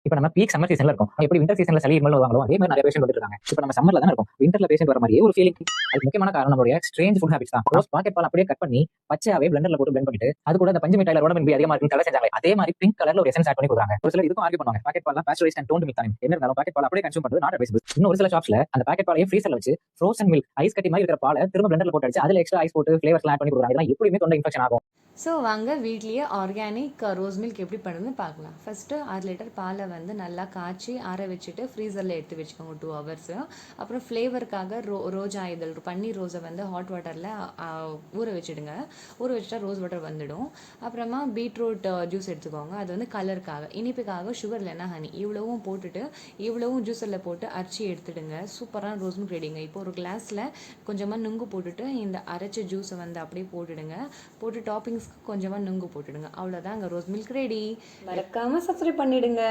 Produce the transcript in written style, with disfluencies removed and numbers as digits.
இப்ப நம்ம peak summer சீசன்ல இருக்கும். எப்படி வின்டர் சீசன்ல சளி இருமல் வருவாங்களோ அதே மாதிரி நிறைய பேஷண்ட் வந்துட்டு இருக்காங்க. இப்ப நம்ம சம்மர்ல தான இருக்கோம். வின்டர்ல பேஷண்ட் வர மாதிரியே ஒரு ஃபீலிங். அதுக்கு முக்கியமான காரணம் நம்மளுடைய ஸ்ட்ரேஞ்ச் ஃபுட் ஹேபிட்ஸ் தான். ரோஸ் பாக்கெட் பால் அப்படியே கட் பண்ணி பச்சையாவே பிளெண்டர்ல போட்டு பிளெண்ட் பண்ணிட்டு அது கூட அந்த பஞ்சு மிட்டாயில ரோடமின் பி அதிகமா இருக்குன்னு தலை செஞ்சாங்க. அதே மாதிரி பிங்க் கலர்ல ஒரு எசன்ஸ் ஆட் பண்ணி கொடுக்குறாங்க. ஒரு சிலர் இதுக்கும் ஆர்கியூ பண்ணுவாங்க. பாக்கெட் பால் பாஸ்டரைஸ்ட் அண்ட் டோன்ட் மில்க் தானே. என்ன இருந்தாலும் பாக்கெட் பால் அப்படியே கன்சூம் பண்றது நாட் அட்வைசபிள். இன்னும் ஒரு சில ஷாப்ஸ்ல அந்த பாக்கெட் பாலையே ஃப்ரீசர்ல வச்சு ஃப்ரோசன் மில்க் ஐஸ் கட்டி மாதிரி இருக்கிற பாலை திரும்ப பிளெண்டர்ல போட்டு அடிச்சு அதுல எக்ஸ்ட்ரா ஐஸ் போட்டு ஃபிளேவர்ஸ் ஆட் பண்ணி கொடுக்குறாங்க. இதெல்லாம் எப்படியுமே தொண்டை இன்ஃபெக்ஷன் ஆகும். ஸோ வாங்க வீட்லேயே ஆர்கானிக் ரோஸ் மில்க் எப்படி பண்ணுறதுன்னு பார்க்கலாம். ஃபஸ்ட்டு 6 லிட்டர் பாலை வந்து நல்லா காய்ச்சி ஆற வச்சுட்டு ஃப்ரீசரில் எடுத்து வச்சுக்கோங்க 2 ஹவர்ஸு. அப்புறம் ஃப்ளேவருக்காக ரோஜா இதழ் பன்னீர் ரோஸை வந்து ஹாட் வாட்டரில் ஊற வச்சுடுங்க. ஊற வச்சுட்டா ரோஸ் வாட்டர் வந்துடும். அப்புறமா பீட்ரூட் ஜூஸ் எடுத்துக்கோங்க. அது வந்து கலருக்காக, இனிப்புக்காக சுகர் இல்லைன்னா ஹனி இவ்வளவும் போட்டுட்டு இவ்வளவும் ஜூஸரில் போட்டு அரைச்சி எடுத்துடுங்க. சூப்பரான ரோஸ் மில்க் ரெடிங்க. இப்போ ஒரு கிளாஸில் கொஞ்சமாக நுங்கு போட்டுட்டு இந்த அரைச்ச ஜூஸை வந்து அப்படியே போட்டுடுங்க. போட்டு டாப்பிங்ஸ்க்கு கொஞ்சமாக நுங்கு போட்டுடுங்க. அவ்வளோதான், அங்கே ரோஸ் மில்க் ரெடி. மறக்காமல் சப்ஸ்கிரைப் பண்ணிடுங்க.